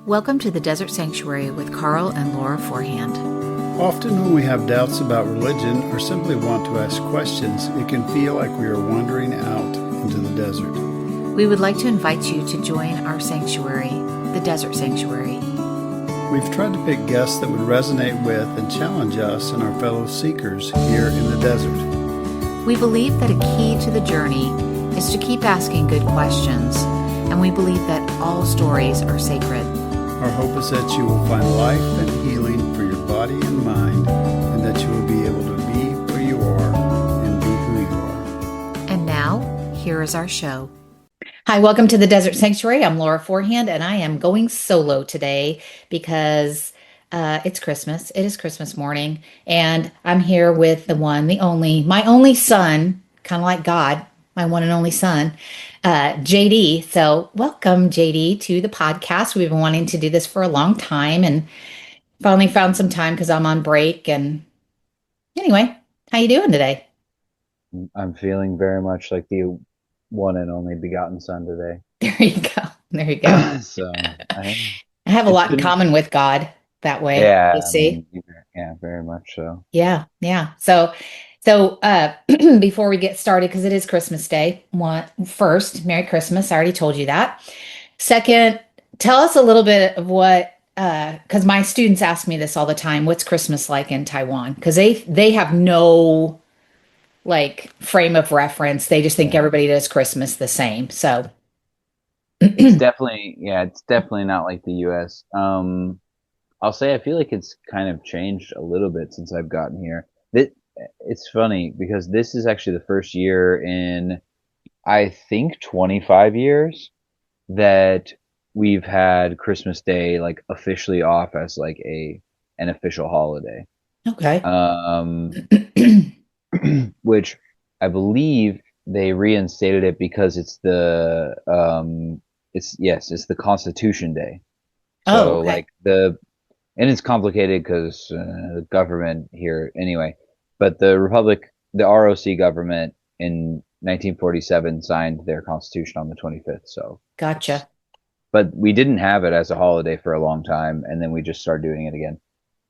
Welcome to the Desert Sanctuary with Carl and Laura Forehand. Often when we have doubts about religion or simply want to ask questions, it can feel like we are wandering out into the desert. We would like to invite you to join our sanctuary, the Desert Sanctuary. We've tried to pick guests that would resonate with and challenge us and our fellow seekers here in the desert. We believe that a key to the journey is to keep asking good questions, and we believe that all stories are sacred. Our hope is that you will find life and healing for your body and mind, and that you will be able to be where you are and be who you are. And now, here is our show. Hi, welcome to the Desert Sanctuary. I'm Laura Forehand, and I am going solo today because it's Christmas. It is Christmas morning, and I'm here with the one, the only, my only son, kind of like God, my one and only son, JD. So welcome, JD, to the podcast. We've been wanting to do this for a long time and finally found some time because I'm on break. And anyway, how you doing today? I'm feeling very much like the one and only begotten son today. There you go. There you go. So I have a lot in common with God that way. Yeah, You see? yeah, very much so. Yeah. So before we get started, because it is Christmas Day, first, Merry Christmas. I already told you that. Second, tell us a little bit of what, because my students ask me this all the time, what's Christmas like in Taiwan? Because they have no like frame of reference. They just think everybody does Christmas the same. So it's definitely not like the US. I'll say I feel like it's kind of changed a little bit since I've gotten here. It's funny because this is actually the first year in, I think, 25 years that we've had Christmas Day like officially off as like an official holiday. Okay. Which I believe they reinstated it because it's the Constitution Day. So Okay. and it's complicated because the government here anyway. But the ROC government in 1947 signed their constitution on the 25th. So Gotcha. but we didn't have it as a holiday for a long time, and then we just started doing it again.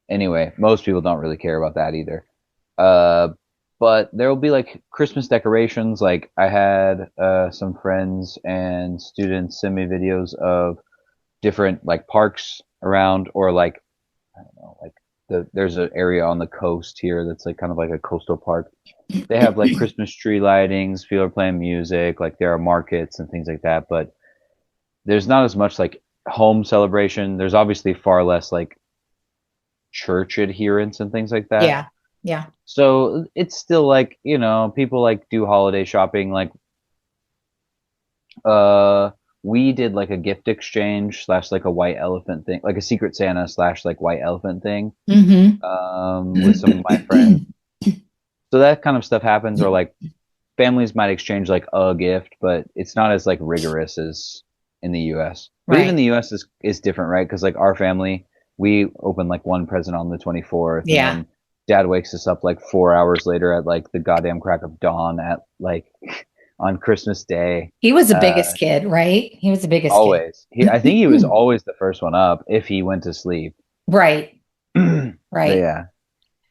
Anyway, most people don't really care about that either. But there will be like Christmas decorations. Like I had some friends and students send me videos of different like parks around, or like I don't know, like there's an area on the coast here that's like kind of like a coastal park. They have like Christmas tree lightings, people are playing music, like there are markets and things like that, but there's not as much like home celebration. There's obviously far less like church adherence and things like that. Yeah. Yeah. So it's still like, people like do holiday shopping. Like, we did like a gift exchange slash like a white elephant thing, like a Secret Santa slash like white elephant thing, with some of my friends. So that kind of stuff happens, or like families might exchange like a gift, but it's not as like rigorous as in the US. But even the US is different, right? Because like our family, we open like one present on the 24th. Yeah. And then Dad wakes us up like 4 hours later at like the goddamn crack of dawn at like on Christmas Day. He was the biggest kid, right? He was the biggest always. I think he was always the first one up if he went to sleep. Right. Right. But yeah.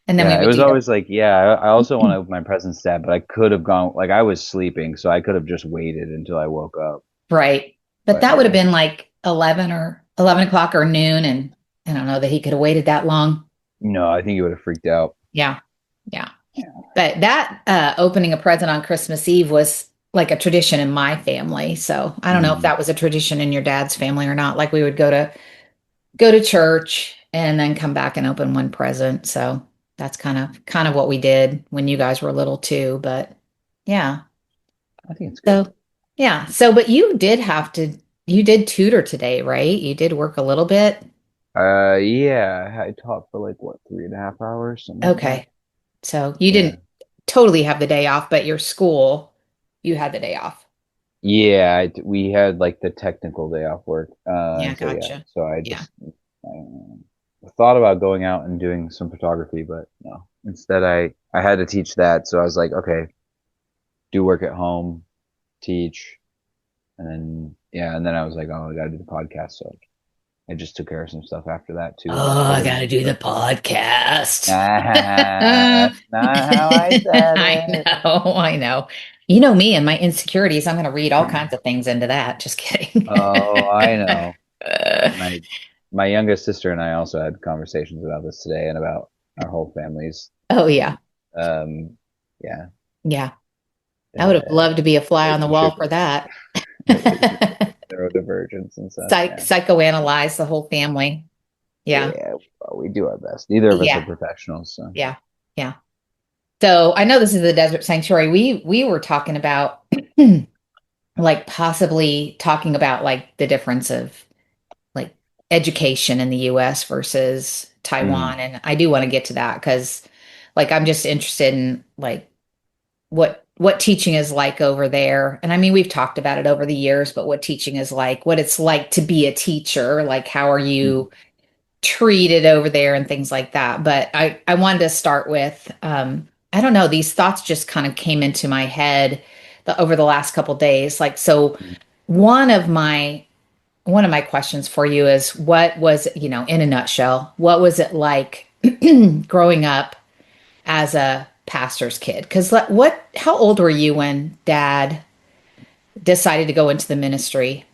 And then it was always like, I also want to open my presents, Dad, but I could have gone, like I was sleeping, so I could have just waited until I woke up. Right. But that would have been like 11 o'clock or noon. And I don't know that he could have waited that long. No, I think he would have freaked out. Yeah. But that opening a present on Christmas Eve was like a tradition in my family. So I don't know if that was a tradition in your dad's family or not. Like we would go to church and then come back and open one present. So that's kind of what we did when you guys were little too. But yeah. I think it's good. So yeah. So but you did tutor today, right? You did work a little bit. Yeah, I taught for like 3.5 hours. Okay. So you didn't totally have the day off, but your school, you had the day off. Yeah, we had like the technical day off work. Gotcha. So I just thought about going out and doing some photography, but no. Instead, I had to teach that, so I was like, okay, do work at home, teach, and then I was like, oh, I got to do the podcast. So I just took care of some stuff after that too, but Oh, I other gotta than do the stuff, podcast. that's not how I said I it. know, I know. You know me and my insecurities. I'm gonna read all kinds of things into that. Just kidding. Oh, I know. Uh, My my youngest sister and I also had conversations about this today and about our whole families. oh yeah, And um, yeah, yeah. I would have uh, loved to be a fly on the wall relationship for that. relationship neurodivergence and such. Yeah, Psychoanalyze the whole family. Yeah, yeah. Well, we do our best. Neither of us are yeah, professionals, so. yeah, yeah. So I know this is the desert sanctuary. We were talking about like possibly talking about like the difference of like education in the US versus Mm, Taiwan. And I do want to get to that because like I'm just interested in like what teaching is like over there. And I mean, we've talked about it over the years, but what teaching is like, what it's like to be a teacher, like how are mm, you treated over there and things like that. But I wanted to start with I don't know, these thoughts just kind of came into my head over the last couple days. Like so mm. one of my one of my questions for you is what was, you know, in a nutshell, what was it like growing up as a pastor's kid? Because how old were you when dad decided to go into the ministry?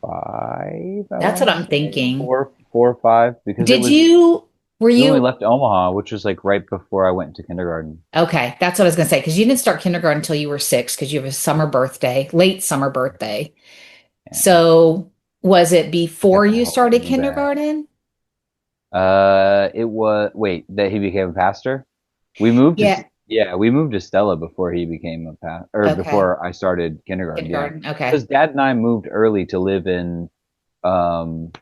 Five, I That's what want to I'm say thinking. 4 or 5, because it Did was you, were we only you, left Omaha, which was like right before I went to kindergarten. okay, that's what I was going to say. Because you didn't start kindergarten until you were 6, because you have a summer birthday, late summer birthday. Yeah, So was it you before have to you hold started me back. kindergarten? It was wait that he became a pastor. We moved to Yeah. yeah, we moved to Stella before he became a or Okay. before I started kindergarten. Yeah, Kindergarten. Okay. because Dad and I moved early to live in um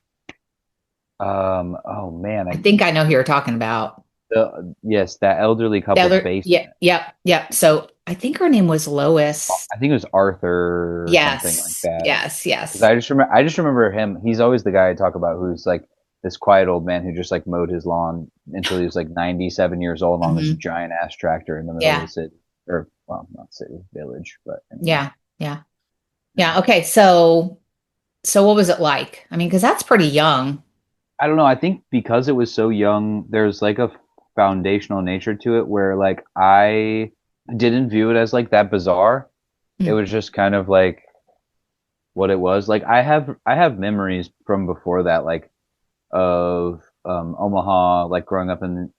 oh man, I think I know who you're talking about. yes, that elderly The couple's other, yeah, basement. yep, yep. So I think her name was Lois. I think it was Arthur or something like Yes, that. yes, Because yes. I just remember him. He's always the guy I talk about who's like this quiet old man who just like mowed his lawn until he was like 97 years old on this Hmm. giant ass tractor in the middle of the Yeah, city, or well, not city, village, but anyway. yeah, yeah, yeah. Okay, so what was it like? I mean, because that's pretty young. I don't know. I think because it was so young, there's like a foundational nature to it where like I didn't view it as like that bizarre. It Mm, was just kind of like what it was. Like I have memories from before that, like of Omaha, like growing up in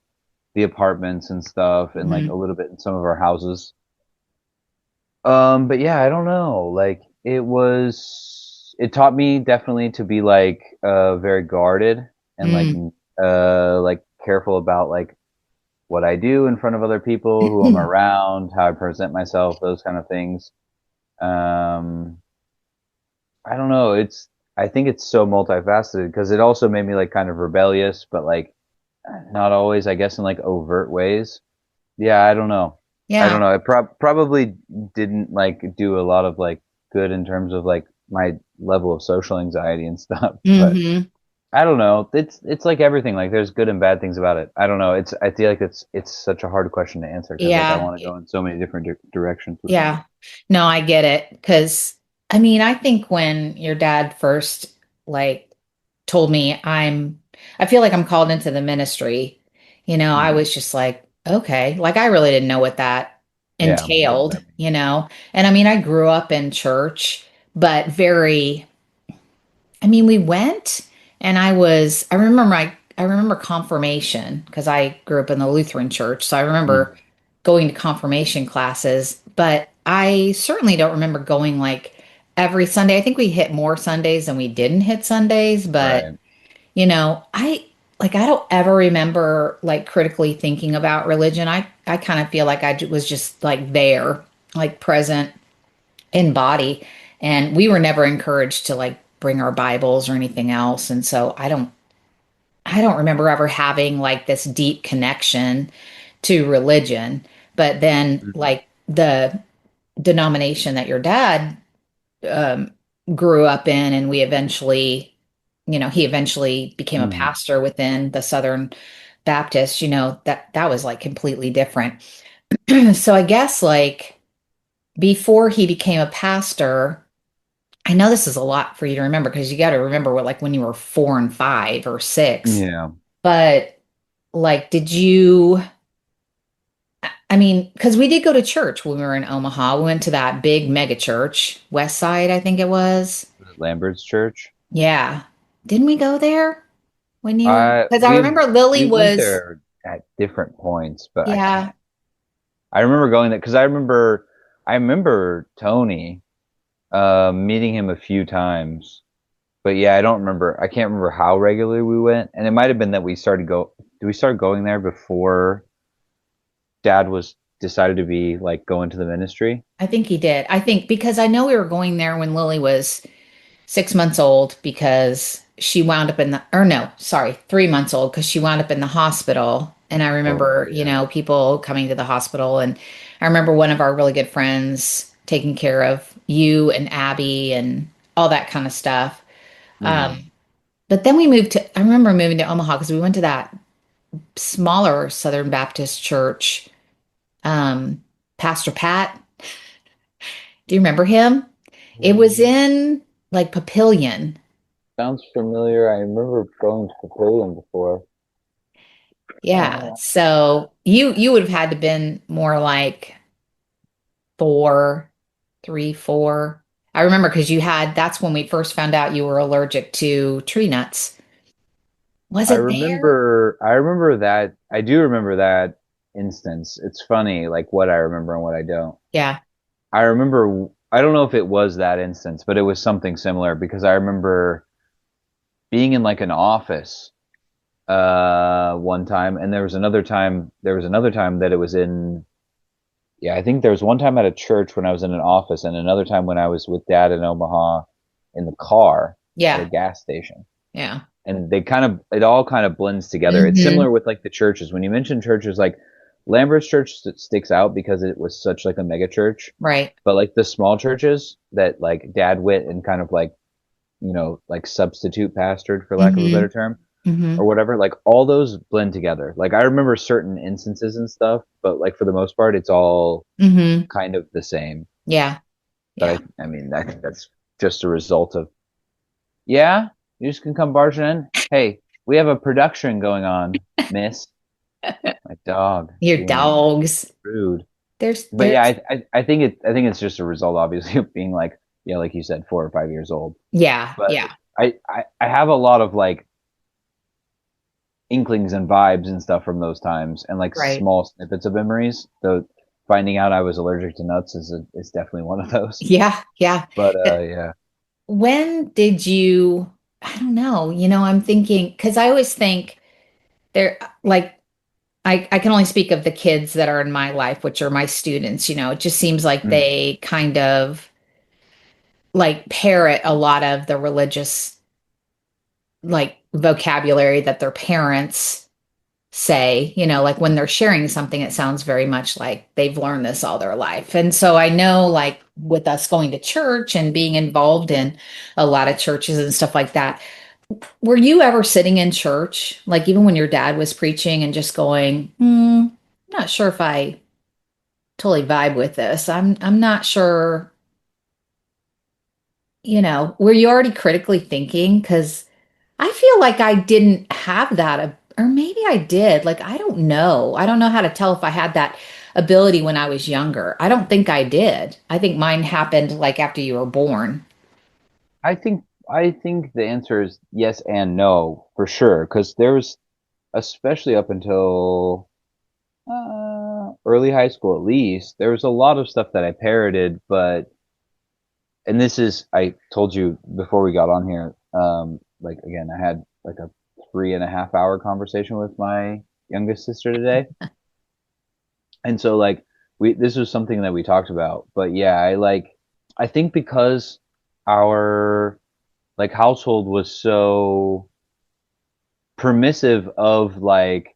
the apartments and stuff, and like a mhm, little bit in some of our houses. But yeah, I don't know. Like it taught me definitely to be like very guarded and mm. like careful about like what I do in front of other people, who I'm around, how I present myself, those kind of things. Um, I don't know. I think it's so multifaceted because it also made me like kind of rebellious, but like not always, I guess, in like overt ways. Yeah, I don't know. I don't Yeah. know. It probably didn't like do a lot of like good in terms of like my level of social anxiety and stuff. But Hmm. I don't know. It's like everything. Like there's good and bad things about it. I don't know. I feel like it's such a hard question to answer because like I Yeah. want to go in so many different directions with it. Yeah. No, I get it. Because, I mean, I think when your dad first, like, told me I feel like I'm called into the ministry, you know, I Mhm. was just like, okay. Like, I really didn't know what that Yeah, what does entailed, that mean? you know? And I mean, I grew up in church, but I mean, we went and I remember confirmation because I grew up in the Lutheran church. So I remember Mhm. going to confirmation classes, but I certainly don't remember going like every Sunday. I think we hit more Sundays than we didn't hit Sundays, but Right. you know, I don't ever remember like critically thinking about religion. I kind of feel like was just like there, like present in body. And we were never encouraged to like bring our Bibles or anything else. And so I don't remember ever having like this deep connection to religion. But then Mhm. like the denomination that your dad um, grew up in, and we eventually, you know, he eventually became a Mhm. pastor within the Southern Baptist, you know, that was like completely different. So I guess like before he became a pastor, I know this is a lot for you to remember because you got to remember what, like when you were 4 and 5 or 6. Yeah. But like, did you? I mean, because we did go to church when we were in Omaha. We went to that big mega church, West Side, I think it was. Was it Lambert's church? Yeah. Didn't we go there when you were? I Because I we've remember Lily we went was, there at different points, but I yeah, can't. I remember going there because I remember Tony meeting him a few times. But yeah, I don't remember. I can't remember how regularly we went, and it might have been that we started go. Did we start going there before Dad was decided to be like go into the ministry? I think he did. I think because I know we were going there when Lily was 6 months old because she wound up in the, or no, sorry, 3 months old because she wound up in the hospital. And I Oh remember, yeah. people coming to the hospital. And I remember one of our really good friends taking care of you and Abby and all that kind of stuff. Hmm. But then I remember moving to Omaha because we went to that smaller Southern Baptist church. Um, Pastor Pat, do you remember him? It was in like Papillion. Sounds familiar. I remember going to Papillion before. Yeah. Uh, So you would have had to been more like 4, 3, 4. I remember because that's when we first found out you were allergic to tree nuts. Was I it there? remember. I remember that. I do remember that instance. It's funny, like what I remember and what I don't. Yeah. I remember. I don't know if it was that instance, but it was something similar because I remember being in like an office one time, and there was another time that it was in. Yeah, I think there was one time at a church when I was in an office, and another time when I was with Dad in Omaha in the car at a Yeah. gas station. Yeah. And it all kind of blends together. It's Hmm. similar with like the churches. When you mention churches, like Lambert's church sticks out because it was such like a mega church, Right. but like the small churches that like Dad went and kind of like like substitute pastored for lack of a Hmm. better term Hmm. or whatever, like all those blend together. Like I remember certain instances and stuff, but like for the most part, it's all Hmm. kind of the same. Yeah. But Yeah. I mean, I think that's just a result of, yeah, you just can come barging in. Hey, we have a production going on, miss. My dog Your being dogs. rude. But yeah, There's, I think it's just a result, obviously, of being like, yeah, like you said, 4 or 5 years old. yeah. But Yeah. I have a lot of like inklings and vibes and stuff from those times, and like Right. small snippets of memories. Though finding out I was allergic to nuts is definitely one of those. Yeah. Yeah. But yeah. When did you, I don't know, I'm thinking, because I always think there, like, I can only speak of the kids that are in my life, which are my students, it just seems like Mm. they kind of like parrot a lot of the religious, like, vocabulary that their parents say, like when they're sharing something, it sounds very much like they've learned this all their life. And so I know, like, with us going to church and being involved in a lot of churches and stuff like that, were you ever sitting in church, like even when your dad was preaching and just going, I'm not sure if I totally vibe with this. I'm not sure, were you already critically thinking? Because I feel like I didn't have that, or maybe I did. Like, I don't know. I don't know how to tell if I had that ability when I was younger. I don't think I did. I think mine happened like after you were born. I think the answer is yes and no for sure, because there's especially up until early high school at least, there was a lot of stuff that I parroted, but and this is I told you before we got on here, like again, I had like a 3.5 hour conversation with my youngest sister today, and so like we this was something that we talked about, but yeah, I think because our like household was so permissive of like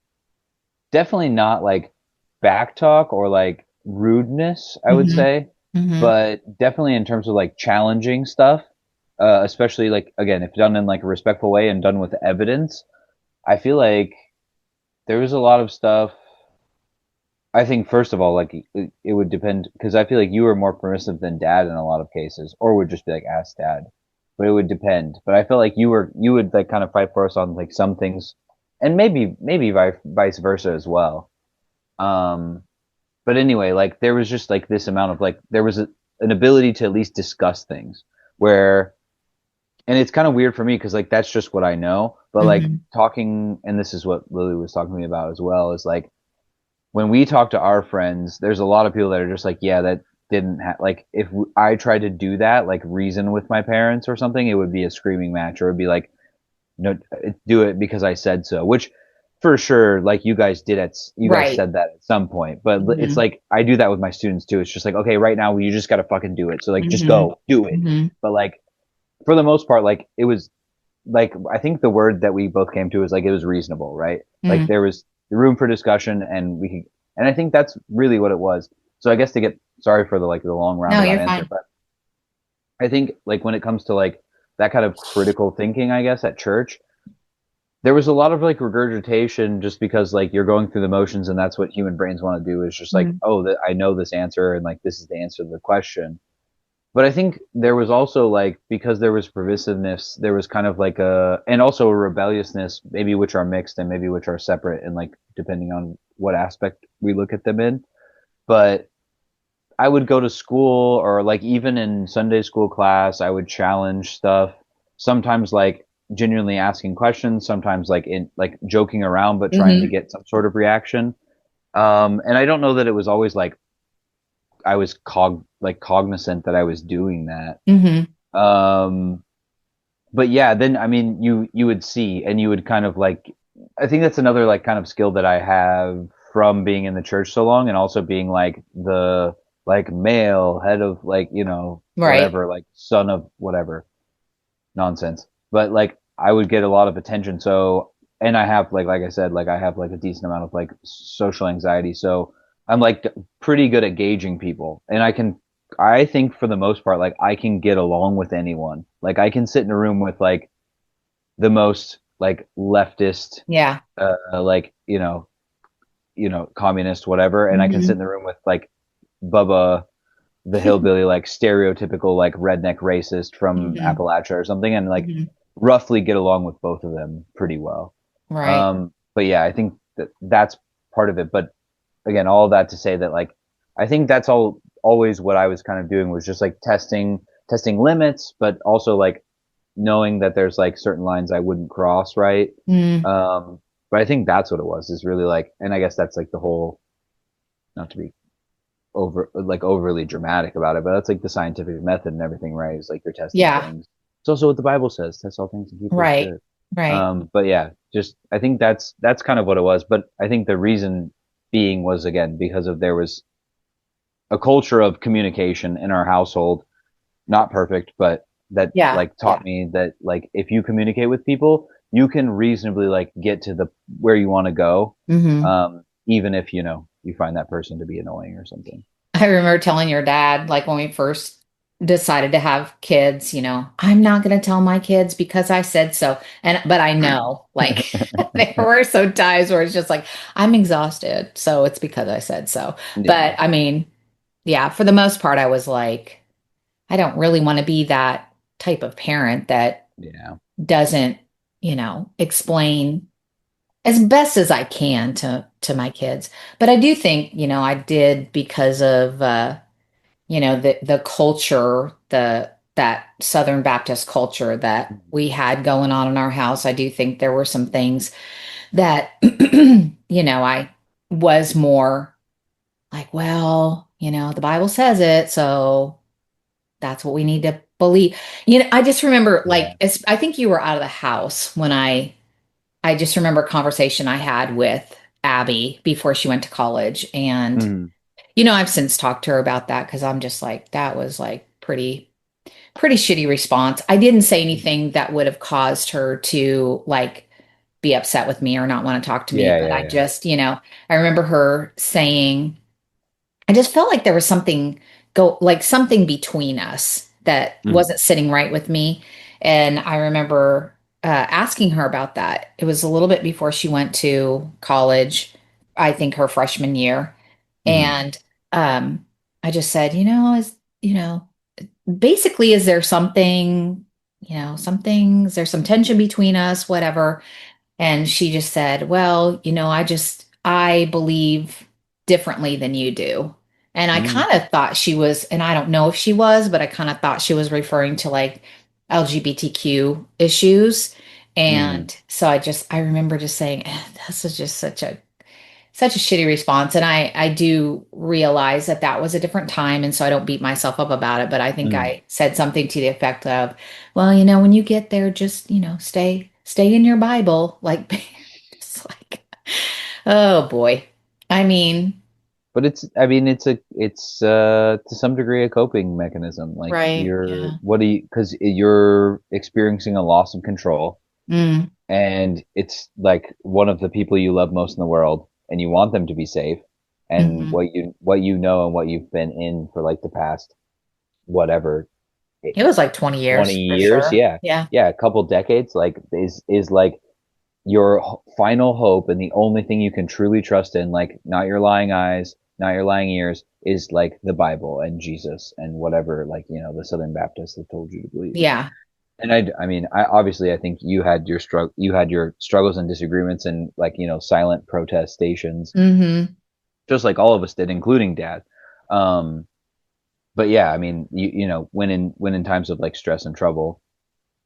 definitely not like back talk or like rudeness, I would Hmm. say, Hmm. but definitely in terms of like challenging stuff, especially like again, if done in like a respectful way and done with evidence, I feel like there was a lot of stuff I think first of all, like it would depend because I feel like you were more permissive than dad in a lot of cases, or would just be like ask dad. But it would depend. But I felt like you would like kind of fight for us on like some things, and maybe vice versa as well. Um, but anyway, like there was just like this amount of like there was an ability to at least discuss things where, and it's kind of weird for me because like that's just what I know. But like Hmm. talking, and this is what Lily was talking to me about as well, is like when we talk to our friends, there's a lot of people that are just like, yeah, that didn't like if I tried to do that, like reason with my parents or something, it would be a screaming match, or it'd be like, no, do it because I said so, which for sure, like you guys Right. said that at some point, but it's Hmm. like I do that with my students too. It's just like, okay, right now you just got to fucking do it. So like, just Hmm. go do it. Hmm. But like, for the most part, like it was like I think the word that we both came to is like it was reasonable, right? Like Hmm. there was room for discussion, and and I think that's really what it was. So I guess to get sorry for the like the long No, roundabout you're answer, fine. but I think like when it comes to like that kind of critical thinking, I guess at church, there was a lot of like regurgitation just because like you're going through the motions, and that's what human brains want to do is just like, Mm. oh, I know this answer, and like this is the answer to the question. But I think there was also like because there was permissiveness, there was kind of like a and also a rebelliousness, maybe which are mixed and maybe which are separate, and like depending on what aspect we look at them in. But I would go to school or like even in Sunday school class, I would challenge stuff. Sometimes like genuinely asking questions, sometimes like in like joking around but trying to Hmm. get some sort of reaction. And I don't know that it was always like I was cognizant that I was doing that. Hmm. Um, but yeah, then I mean, you would see, and you would kind of like, I think that's another like kind of skill that I have from being in the church so long, and also being like the like male head of like Right. whatever, like son of whatever nonsense. But like I would get a lot of attention, so and I have like I said, like I have like a decent amount of like social anxiety, so I'm like pretty good at gauging people, and I think for the most part, like I can get along with anyone. Like I can sit in a room with like the most like leftist, Yeah. like communist, whatever, and I can sit in Hmm. the room with like Bubba, the hillbilly, like stereotypical like redneck racist from Hmm. Appalachia or something, and like Hmm. roughly get along with both of them pretty well. Right. But yeah, I think that that's part of it. But again, all of that to say that like I think that's all always what I was kind of doing was just like testing limits, but also like knowing that there's like certain lines I wouldn't cross, right? Mm. Um, but I think that's what it was, is really like, and I guess that's like the whole, not to be overly dramatic about it, but that's like the scientific method and everything, right? Is like you're testing Yeah. things. It's also what the Bible says: test all things and keep your Right. spirit. Right. But yeah, just I think that's kind of what it was. But I think the reason being was again because of there was a culture of communication in our household, not perfect, but that Yeah. like Yeah. taught me that like if you communicate with people, you can reasonably like get to the where you want to go, Hmm. even if you find that person to be annoying or something. I remember telling your dad, like when we first decided to have kids, I'm not going to tell my kids because I said so. But I know, like, there were some times where it's just like, I'm exhausted. So it's because I said so. But Yeah, I mean, yeah, for the most part, I was like, I don't really want to be that type of parent that yeah. doesn't, explain as best as I can to my kids. But I do think, I did because of the culture, that Southern Baptist culture that we had going on in our house. I do think there were some things that I was more like, well, the Bible says it, so that's what we need to believe. I just remember like Yeah. I think you were out of the house when I just remember a conversation I had with Abby before she went to college. And, Mhm. I've since talked to her about that because I'm just like, that was like pretty shitty response. I didn't say anything that would have caused her to like be upset with me or not want to talk to me. Yeah, But yeah, I yeah. just, I remember her saying, I just felt like there was something between us that Mhm. wasn't sitting right with me. And I remember asking her about that. It was a little bit before she went to college, I think her freshman year. Mm-hmm. And um, I just said, you know, basically, is there something, is there some tension between us, whatever? And she just said, well, I believe differently than you do. And I Mm-hmm. kind of thought she was, and I don't know if she was, but I kind of thought she was referring to like LGBTQ issues. Mm-hmm. And so I remember just saying, this is just such a shitty response. And I do realize that that was a different time. And so I don't beat myself up about it. But I think Mm-hmm. I said something to the effect of, well, when you get there, just, stay in your Bible. Like, just like, oh boy. I mean, But I mean, to some degree a coping mechanism. Like right. Yeah. because you're experiencing a loss of control, Mm, and it's like one of the people you love most in the world, and you want them to be safe, and hmm. what you know and what you've been in for like the past whatever It was like 20 20 years for years, sure. yeah, Yeah. yeah, a couple decades, like is like your final hope and the only thing you can truly trust in, like not your lying eyes, not your lying ears, is like the Bible and Jesus and whatever, like, the Southern Baptists have told you to believe. Yeah. And I mean, I think you had your struggles and disagreements and like, silent protest stations, Hmm. just like all of us did, including dad. Um, but yeah, I mean, when in times of like stress and trouble,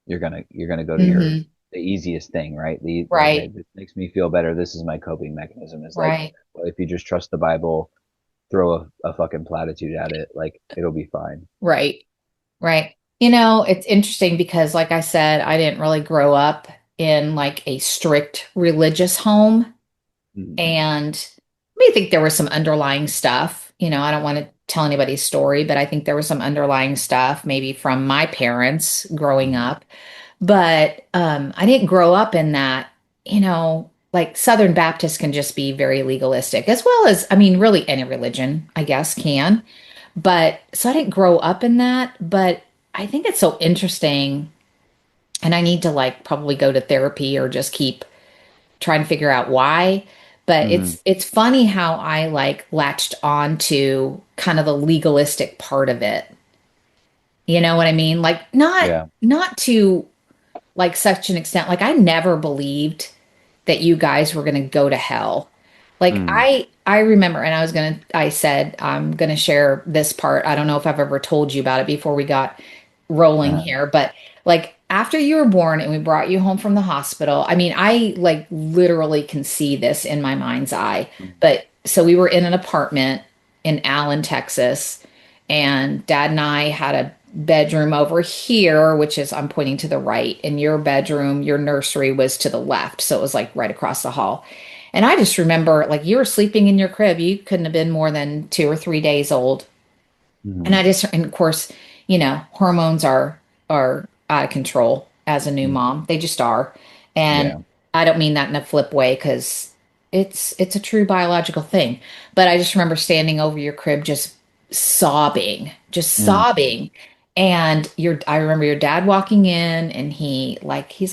you're gonna go to Hmm. the easiest thing, right? Okay, Right. this makes me feel better. This is my coping mechanism. Is like, Right. well, if you just trust the Bible, throw a fucking platitude at it, like it'll be fine. Right. Right. It's interesting because, like I said, I didn't really grow up in like a strict religious home. Mhm. And I may think there was some underlying stuff. I don't want to tell anybody's story, but I think there was some underlying stuff maybe from my parents growing Mhm. up. But I didn't grow up in that, like Southern Baptists can just be very legalistic, as well as, I mean, really any religion, I guess, can. But so I didn't grow up in that, but I think it's so interesting. And I need to like probably go to therapy or just keep trying to figure out why. But Mhm. it's funny how I like latched on to kind of the legalistic part of it. You know what I mean? Like Yeah. not to like such an extent. Like I never believed that you guys were going to go to hell. Like Mm. I remember, and I said I'm gonna share this part. I don't know if I've ever told you about it before we got rolling Uh, here, but like after you were born and we brought you home from the hospital, I mean, I like literally can see this in my mind's eye. mm. But so we were in an apartment in Allen, Texas, and Dad and I had a bedroom over here, which is I'm pointing to the right, and your bedroom, your nursery was to the left. So it was like right across the hall. And I just remember like you were sleeping in your crib. You couldn't have been more than 2 or 3 days old. And Mhm. I just, and of course, hormones are out of control as a new Mhm. mom. They just are. And Yeah. I don't mean that in a flip way because it's a true biological thing. But I just remember standing over your crib just Mm. sobbing. And I remember your dad walking in and he's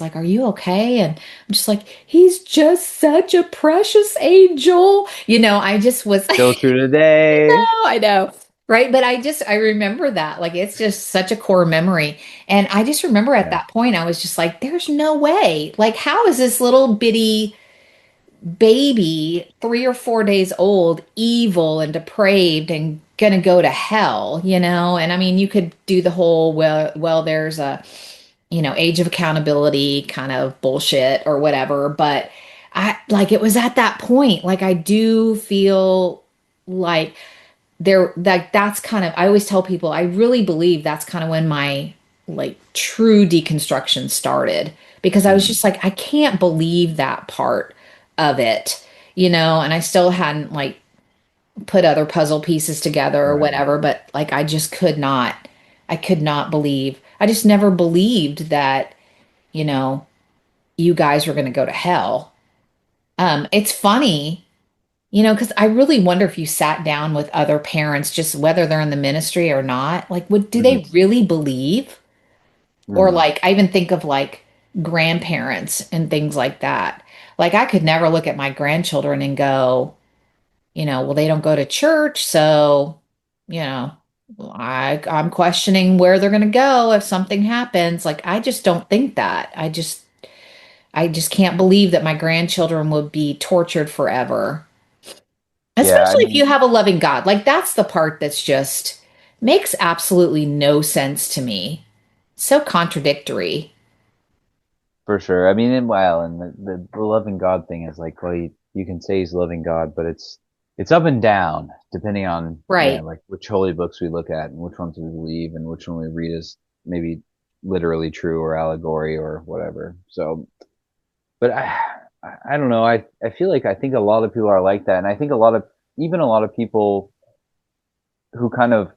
like, "Are you okay?" And I'm just like, "He's just such a precious angel." I just was Still true today. I know. Right. But I remember that. Like, it's just such a core memory. And I just remember at Yeah. that point, I was just like, there's no way. Like, how is this little bitty baby, 3 or 4 days old, evil and depraved and gonna go to hell, And I mean, you could do the whole, well, there's a, age of accountability kind of bullshit or whatever. But it was at that point, like, I do feel like that's kind of I always tell people I really believe that's kind of when my like true deconstruction started because I was Mhm. just like I can't believe that part of it, and I still hadn't like put other puzzle pieces together or Right. whatever, but like I could not believe. I just never believed that, you know, you guys were going to go to hell. It's funny. Because I really wonder if you sat down with other parents, just whether they're in the ministry or not, like, do Mhm. they really believe? Or Mhm. like, I even think of like grandparents and things like that. Like, I could never look at my grandchildren and go, well, they don't go to church, so, you know, I'm questioning where they're going to go if something happens. Like, I just don't think that. I just can't believe that my grandchildren would be tortured forever. Yeah, I Especially if you mean, have a loving God. Like, that's the part that's just makes absolutely no sense to me. So contradictory. for sure. I mean, and well, and the loving God thing is like, well, you can say he's loving God, but it's up and down depending on, yeah, Right. like which holy books we look at and which ones we believe and which one we read as maybe literally true or allegory or whatever. So, but I don't know. I feel like I think a lot of people are like that, and I think even a lot of people who kind of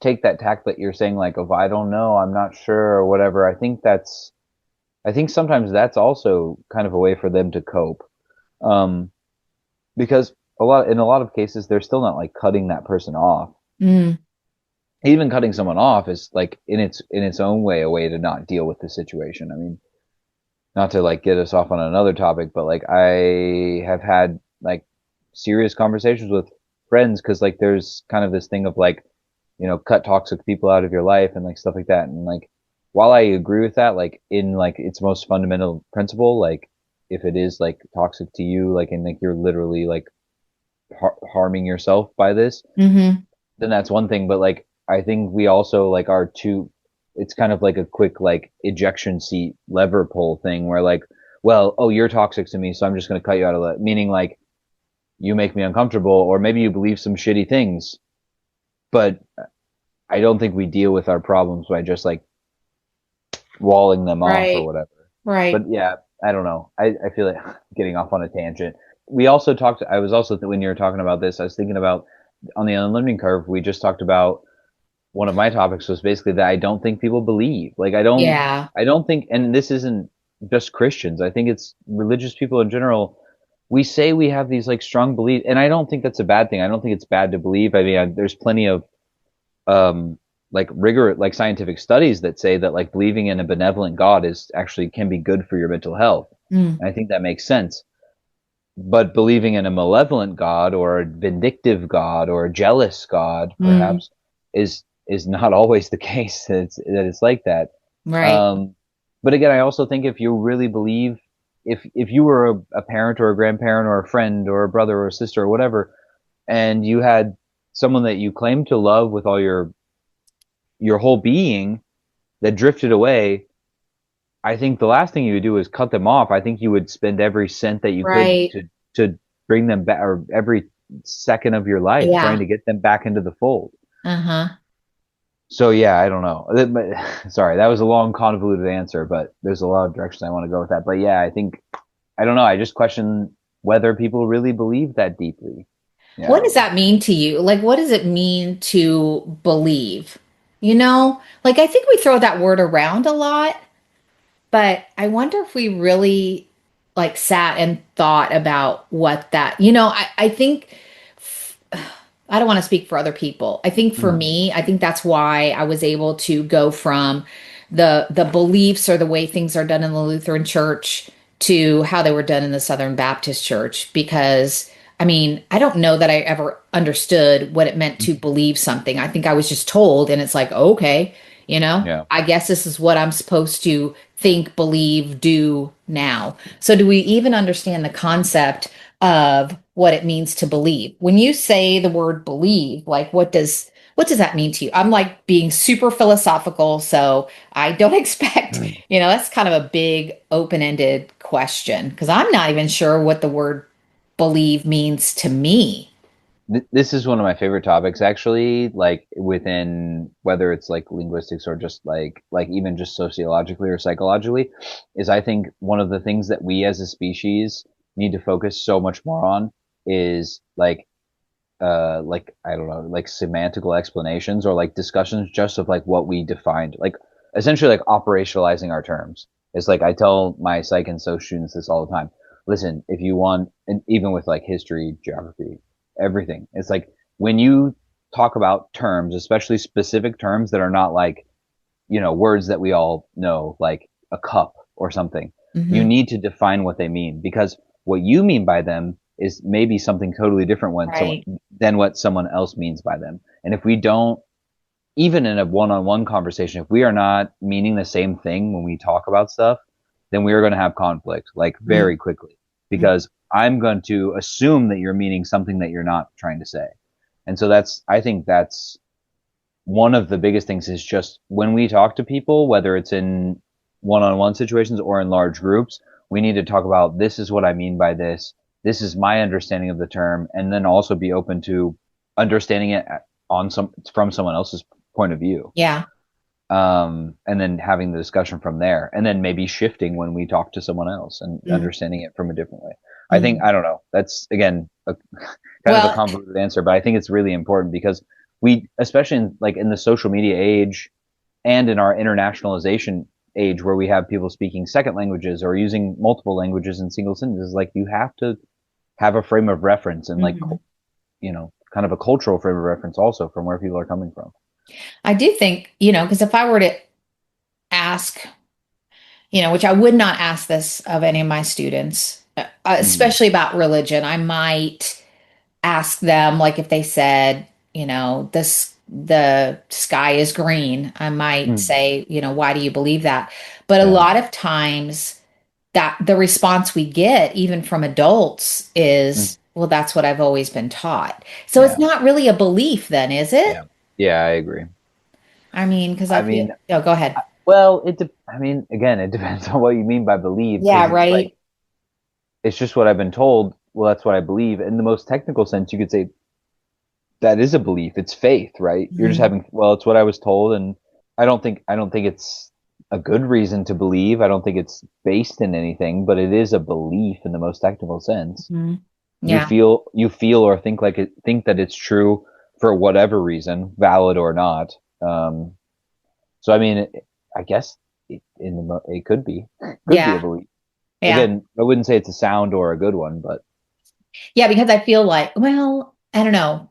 take that tack that you're saying, like, oh, I don't know, I'm not sure or whatever. I think sometimes that's also kind of a way for them to cope. Um, because in a lot of cases, they're still not like cutting that person off. Mm, Even cutting someone off is like in its own way, a way to not deal with the situation. I mean, not to like get us off on another topic, but like I have had like serious conversations with friends because like there's kind of this thing of like, cut toxic people out of your life and like stuff like that. And like, while I agree with that, like in like its most fundamental principle, like if it is like toxic to you, like and like you're literally like harming yourself by this, hmm. then that's one thing. But like, I think we also like are too, it's kind of like a quick like ejection seat lever pull thing where like, well, oh, you're toxic to me, so I'm just going to cut you out of that. Meaning like, you make me uncomfortable, or maybe you believe some shitty things, but I don't think we deal with our problems by just like walling them off or Right. whatever. But Right. yeah, I don't know. I feel like getting off on a tangent. We also talked, I was also, when you were talking about this, I was thinking about on the unlearning curve, we just talked about one of my topics was basically that I don't think people believe. Like Yeah. I don't think, and this isn't just Christians. I think it's religious people in general. We say we have these like strong beliefs, and I don't think that's a bad thing. I don't think it's bad to believe. I mean, there's plenty of um, like like scientific studies that say that like believing in a benevolent God is actually can be good for your mental health. Mm, And I think that makes sense. But believing in a malevolent God or a vindictive God or a jealous God, mm, perhaps, is not always the case that it's like that. right. Um, but again, I also think if you really believe, if you were a parent or a grandparent or a friend or a brother or a sister or whatever, and you had someone that you claimed to love with all your whole being that drifted away, I think the last thing you would do is cut them off. I think you would spend every cent that you could Right. to bring them back, or every second of your life trying Yeah. to get them back into the fold. Uh-huh. So yeah, I don't know. Sorry, that was a long, convoluted answer, but there's a lot of directions I want to go with that. But yeah, I think I don't know. I just question whether people really believe that deeply. Yeah, I What does don't know. that mean to you? Like, what does it mean to believe? Like I think we throw that word around a lot, but I wonder if we really like sat and thought about what I think I don't want to speak for other people. I think for Mhm. me, I think that's why I was able to go from the beliefs or the way things are done in the Lutheran Church to how they were done in the Southern Baptist Church because I mean, I don't know that I ever understood what it meant to believe something. I think I was just told and it's like, okay, Yeah. I guess this is what I'm supposed to think, believe, do now. So do we even understand the concept of what it means to believe? When you say the word believe, like what does that mean to you? I'm like being super philosophical, so I don't expect, that's kind of a big open-ended question because I'm not even sure what the word believe means to me. This is one of my favorite topics, actually, like within whether it's like linguistics or just like even just sociologically or psychologically, is I think one of the things that we as a species need to focus so much more on is like I don't know, like semantical explanations or like discussions just of like what we defined, like essentially like operationalizing our terms. It's like I tell my psych and soc students this all the time. Listen, if you want, and even with like history, geography, everything, it's like when you talk about terms, especially specific terms that are not like, words that we all know, like a cup or something, you Hmm. need to define what they mean because what you mean by them is maybe something totally different Right. than what someone else means by them. And if we don't, even in a one-on-one conversation, if we are not meaning the same thing when we talk about stuff, then we are going to have conflict like Mm, very quickly because I'm going to assume that you're meaning something that you're not trying to say. And so I think that's one of the biggest things is just when we talk to people, whether it's in one-on-one situations or in large groups, we need to talk about this is what I mean by this. This is my understanding of the term, and then also be open to understanding it from someone else's point of view. yeah. And then having the discussion from there, and then maybe shifting when we talk to someone else and Mm, understanding it from a different way. mm. I don't know. That's again kind of a Well, convoluted answer, but I think it's really important because we, especially in the social media age and in our internationalization age, where we have people speaking second languages or using multiple languages in single sentences, like you have to have a frame of reference and mhm. kind of a cultural frame of reference also from where people are coming from. I do think, because if I were to ask, which I would not ask this of any of my students, Mm, especially about religion, I might ask them, like if they said, the sky is green, I might mm, say, why do you believe that? But a yeah, lot of times that the response we get, even from adults, mm, is, well, that's what I've always been taught. So it's yeah, not really a belief then, is yeah, it? yeah. I agree. I mean, because I I feel, mean, oh, go ahead. well, I mean, again, it depends on what you mean by believe, Yeah, because it's like right. it's just what I've been told. Well, that's what I believe. In the most technical sense, you could say that is a belief. It's faith, right? You're just Mhm. having, well, it's what I was told, and I don't think it's a good reason to believe. I don't think it's based in anything, but it is a belief in the most technical sense. Mhm. Yeah. You feel or think that it's true for whatever reason, valid or not. Um, so I mean, I guess it could be a Yeah. belief. Yeah. Again, I wouldn't say it's a sound or a good one, but Yeah, because I feel like, well, I don't know.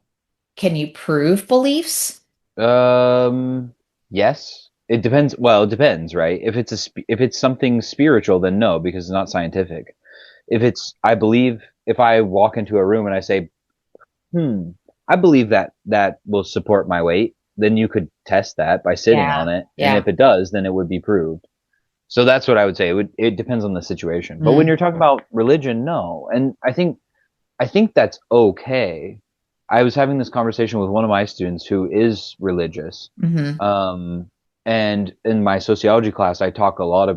Can you prove beliefs? yes. It depends. Well, it depends, right? If it's something spiritual, then no, because it's not scientific. I believe if I walk into a room and I say, "Hmm, I believe that will support my weight," then you could test that by sitting Yeah. on it, and Yeah. if it does, then it would be proved. So that's what I would say. It depends on the situation. But when Mm. you're talking about religion, no. And I think that's okay. I was having this conversation with one of my students who is religious. Hmm. Um, and in my sociology class, I talk a lot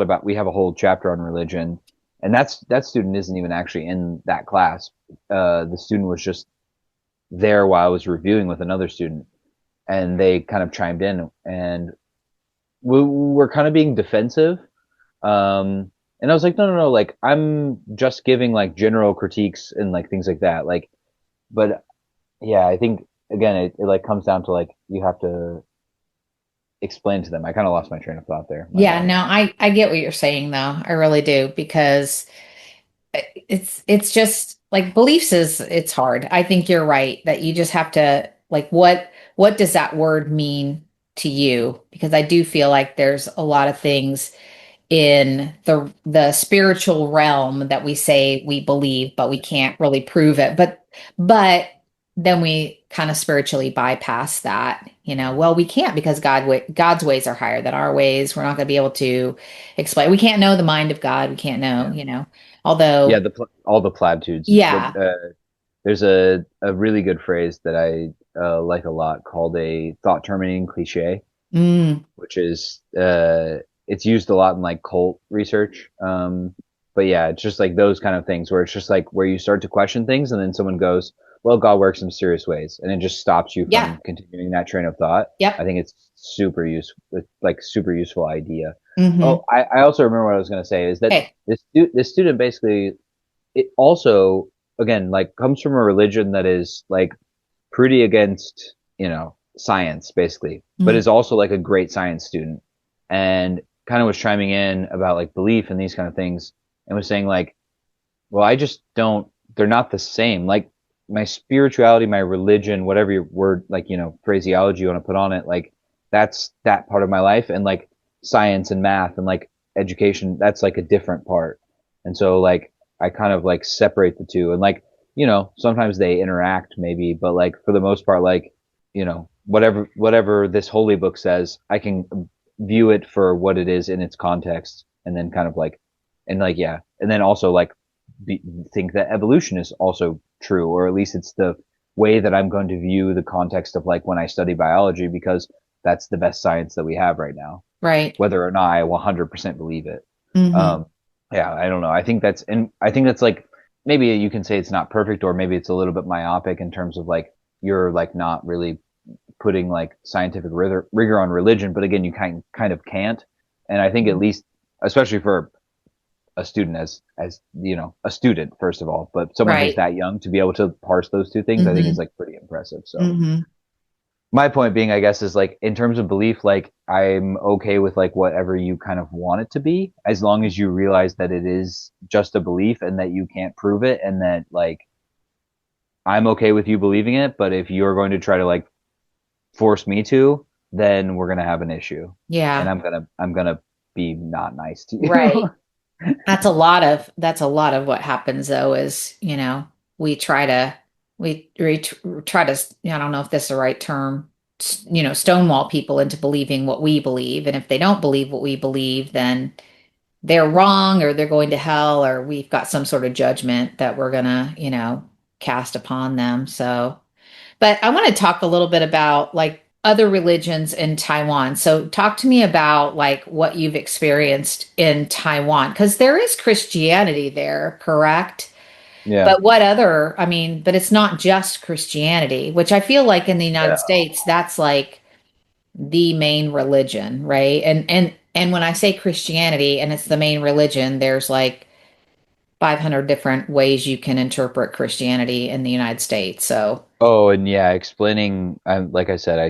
about, we have a whole chapter on religion, and that student isn't even actually in that class. The student was just there while I was reviewing with another student, and they kind of chimed in, and we were kind of being defensive. And I was like, no, no, no, like I'm just giving like general critiques and like things like that. Like, but yeah, I think again, it like comes down to like you have to explain to them. I kind of lost my train of thought there. My Yeah, bad. no, I get what you're saying though. I really do because it's just like beliefs is it's hard. I think you're right that you just have to like what does that word mean to you? Because I do feel like there's a lot of things in the spiritual realm that we say we believe, but we can't really prove it. But then we kind of spiritually bypass that. Well, we can't because God's ways are higher than our ways. We're not going to be able to explain. We can't know the mind of God. We can't know, Yeah, yeah. Although, All the platitudes. yeah. There's a really good phrase that I like a lot called a thought terminating cliche, Mm, which is it's used a lot in like cult research. But yeah, it's just like those kind of things where it's just like where you start to question things and then someone goes, "Well, God works in mysterious ways," and it just stops you yeah. from continuing that train of thought. I Yep. think it's super useful, like super useful idea. Hmm. Oh, I also remember what I was going to say is that Hey. this student basically it also again like comes from a religion that is like pretty against, science basically, but Mm, is also like a great science student and kind of was chiming in about like belief and these kind of things and was saying like, well, I just don't, they're not the same. Like my spirituality, my religion, whatever your word, like, phraseology you want to put on it, like that's that part of my life. And like science and math and like education, that's like a different part. And so like, I kind of like separate the two, and like, sometimes they interact maybe, but like for the most part, like, whatever this holy book says, I can view it for what it is in its context, and then kind of like, and like, yeah, and then also like think that evolution is also true, or at least it's the way that I'm going to view the context of like when I study biology, because that's the best science that we have right now, Right. whether or not I 100% believe it. Hmm. Um, yeah, I don't know. I think that's like, maybe you can say it's not perfect, or maybe it's a little bit myopic in terms of like, you're like not really putting like scientific rigor on religion, but again, you kind of can't. And I think at least, especially for a student, as a student first of all, but someone who's Right. that young to be able to parse those two things, I think is Hmm. like pretty impressive. So Hmm. my point being, I guess, is like in terms of belief, like I'm okay with like whatever you kind of want it to be, as long as you realize that it is just a belief and that you can't prove it, and that like I'm okay with you believing it, but if you're going to try to like force me to, then we're gonna have an issue, and Yeah. I'm gonna be not nice to Right. you. That's a lot of what happens though is, we try to we try to, I don't know if this is the right term, stonewall people into believing what we believe. And if they don't believe what we believe, then they're wrong or they're going to hell or we've got some sort of judgment that we're gonna, cast upon them. So but I want to talk a little bit about like other religions in Taiwan. So talk to me about like what you've experienced in Taiwan because there is Christianity there, correct? Yeah. But I mean, but it's not just Christianity, which I feel like in the United States that's like the main religion, right? And when I say Christianity and it's the main religion, there's like 500 different ways you can interpret Christianity in the United States. So, Oh, and yeah, explaining, like I said, I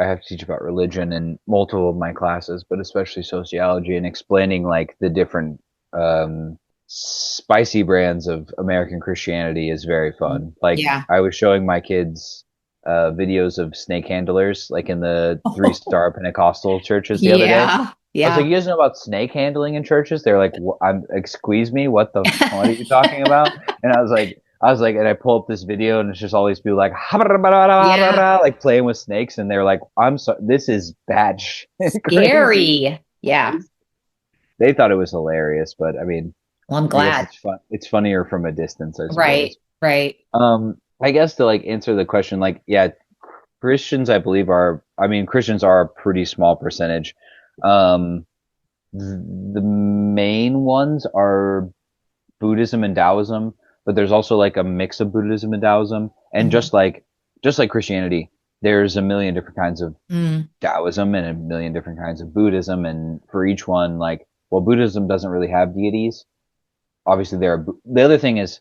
have to teach about religion in multiple of my classes, but especially sociology, and explaining like the different spicy brands of American Christianity is very fun. Like yeah. I was showing my kids videos of snake handlers, like in the three-star Pentecostal churches the other day. Yeah, I was like, yeah. "You guys know about snake handling in churches?" They're like, "I'm, excuse me, what are you talking about?" And I was like, and I pull up this video, and it's just all these people like, Yeah. like playing with snakes, and they're like, "I'm so, this is bad shit, crazy." Scary. Yeah. They thought it was hilarious, but I mean, Well, I'm I guess glad. it's fun. It's funnier from a distance, I Right, suppose. right. I guess to like answer the question, like, yeah, Christians, I believe I mean, Christians are a pretty small percentage. Um, the main ones are Buddhism and Taoism, but there's also like a mix of Buddhism and Taoism, and Hmm. just like Christianity, there's a million different kinds of Mm, Taoism and a million different kinds of Buddhism, and for each one, like, well, Buddhism doesn't really have deities. Obviously, the other thing is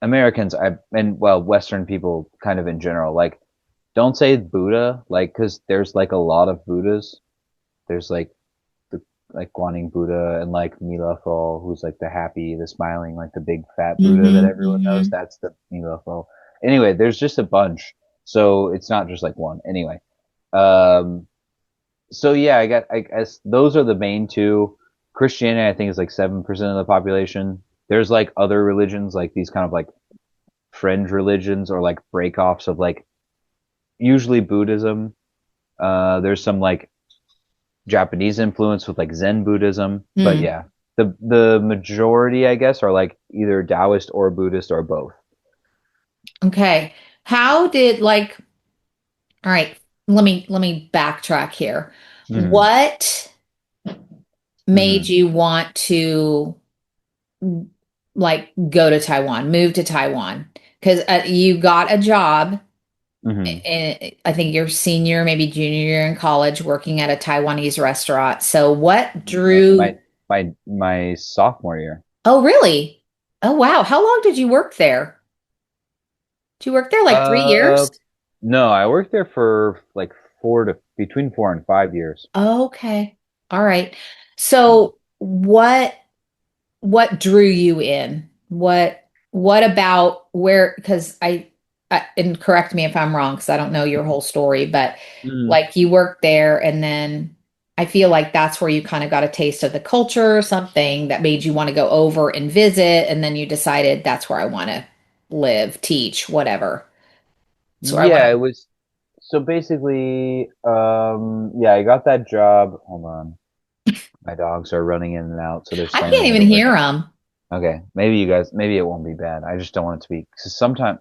Americans, and well, Western people, kind of in general, like, don't say Buddha, like, because there's like a lot of Buddhas. There's the like Guaning Buddha and like Milafo, who's like the happy, the smiling, like the big fat Buddha that hmm, everyone knows. hmm. That's the Milafo. Anyway, there's just a bunch, so it's not just like one. Anyway, um, so yeah, I guess those are the main two. Christianity, I think, is like 7% of the population. There's like other religions, like these kind of like fringe religions or like breakoffs of like usually Buddhism. There's some like Japanese influence with like Zen Buddhism, but Mm. yeah, the majority, I guess, are like either Taoist or Buddhist or both. Okay. How did like, all right, let me backtrack here. Mm-hmm. What made Mm-hmm. you want to like go to Taiwan, move to Taiwan? Because you got a job Mm-hmm. I think your senior, maybe junior year in college, working at a Taiwanese restaurant. So what My drew? my sophomore year. Oh, really? Oh, wow. How long did you work there? Did you work there like three Uh, years? no, I worked there for like between 4 and 5 years. Okay. All right. So what drew you in? What about where? Because and correct me if I'm wrong, because I don't know your whole story, but Mm. like you worked there and then. I feel like that's where you kind of got a taste of the culture, something that made you want to go over and visit, and then you decided that's where I want to live, teach, whatever. So I want Yeah, to. it was so basically, yeah, I got that job. Hold on. My dogs are running in and out, so they're I can't slamming the even door. hear them. Okay, maybe you guys, maybe it won't be bad. I just don't want it to be, because sometimes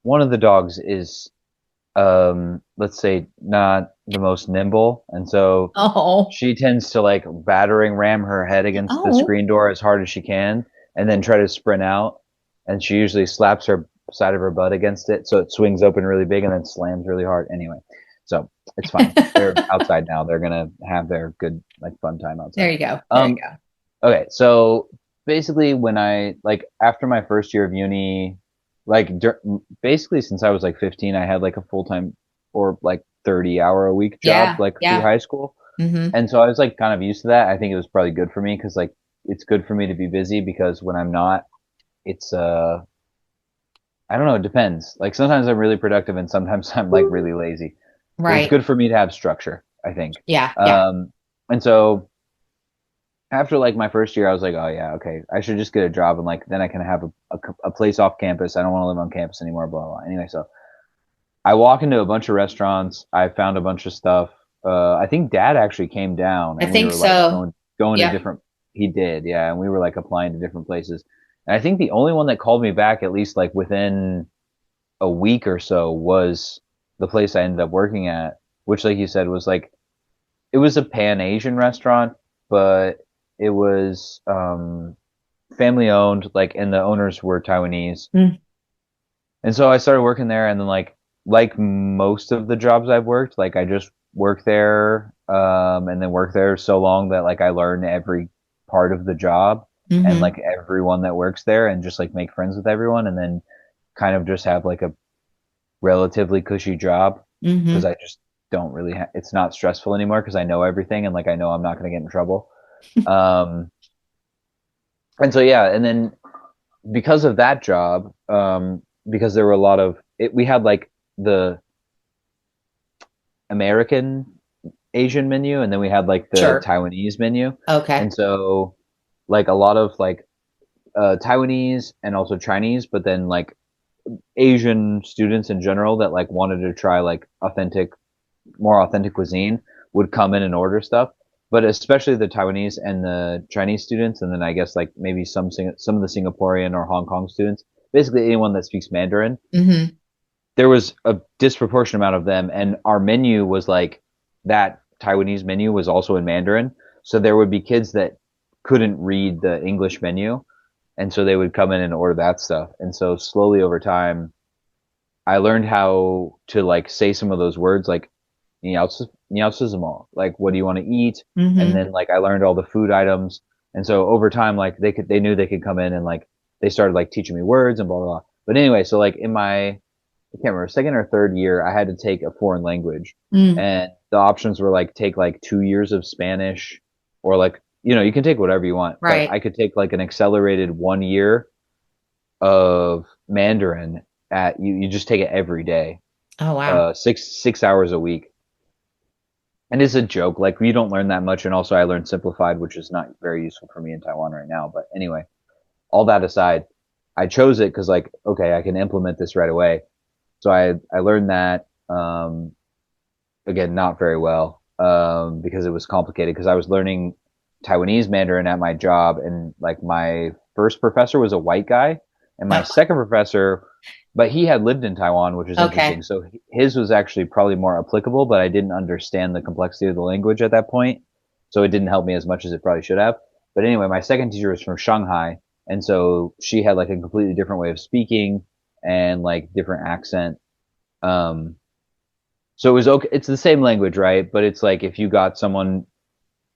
one of the dogs is, let's say, not the most nimble, and so Oh, she tends to like battering ram her head against the oh. screen door as hard as she can, and then try to sprint out. And she usually slaps her side of her butt against it, so it swings open really big and then slams really hard. Anyway, so it's fine. They're outside now. They're gonna have their good like fun time outside. There you go. There you Um, go. okay, so basically, when I like after my first year of uni, like basically since I was like 15, I had like a full time or like 30-hour a week job Yeah, like through yeah. high school. Hmm. And so I was like kind of used to that. I think it was probably good for me because like it's good for me to be busy because when I'm not, it's I don't know, it depends. Like sometimes I'm really productive and sometimes I'm like really lazy. But it's Right. good for me to have structure, I think. Yeah, yeah. Um and so after like my first year I was like, oh yeah, okay, I should just get a job and like then I can have a place off campus. I don't want to live on campus anymore, blah, blah, blah. Anyway, so I walk into a bunch of restaurants. I found a bunch of stuff. I think Dad actually came down, I and we think were like so. going to Yep. different. He did, yeah, and we were like applying to different places. And I think the only one that called me back, at least like within a week or so, was the place I ended up working at, which, like you said, was like it was a Pan Asian restaurant, but it was family owned, like, and the owners were Taiwanese. Mm. And so I started working there, and then like most of the jobs I've worked, like I just worked there, and then worked there so long that like I learned every part of the job and Hmm. like everyone that works there, and just like make friends with everyone, and then kind of just have like a relatively cushy job because Hmm. I just don't really. It's not stressful anymore because I know everything, and like I know I'm not going to get in trouble. Um, and so yeah, and then because of that job, because there were a lot of it, we had like the American Asian menu, and then we had like the Sure. Taiwanese menu, Okay. and so like a lot of like Taiwanese and also Chinese, but then like Asian students in general that like wanted to try like more authentic cuisine would come in and order stuff. But especially the Taiwanese and the Chinese students, and then I guess like maybe some of the Singaporean or Hong Kong students, basically anyone that speaks Mandarin, Hmm. there was a disproportionate amount of them, and our menu was like that Taiwanese menu was also in Mandarin, so there would be kids that couldn't read the English menu, and so they would come in and order that stuff. And so slowly over time, I learned how to like say some of those words like "你要吃什么?" like what do you want to eat, and Hmm. then like I learned all the food items, and so over time like they knew they could come in and like they started like teaching me words and blah blah blah. But anyway, so like in my I can't remember, second or third year, I had to take a foreign language. Mm. And the options were like take like 2 years of Spanish or like, you can take whatever you want, but Right. I could take like an accelerated 1 year of Mandarin you just take it every day, Oh, wow. 6 hours a week. And it's a joke. Like you don't learn that much. And also I learned simplified, which is not very useful for me in Taiwan right now. But anyway, all that aside, I chose it because like, okay, I can implement this right away. So I learned that again not very well because it was complicated because I was learning Taiwanese Mandarin at my job, and like my first professor was a white guy, and my Oh, second professor, but he had lived in Taiwan, which is interesting. okay. So his was actually probably more applicable, but I didn't understand the complexity of the language at that point, so it didn't help me as much as it probably should have. But anyway, my second teacher was from Shanghai, and so she had like a completely different way of speaking and like different accent. Um, so it was okay. It's the same language, right? But it's like if you got someone,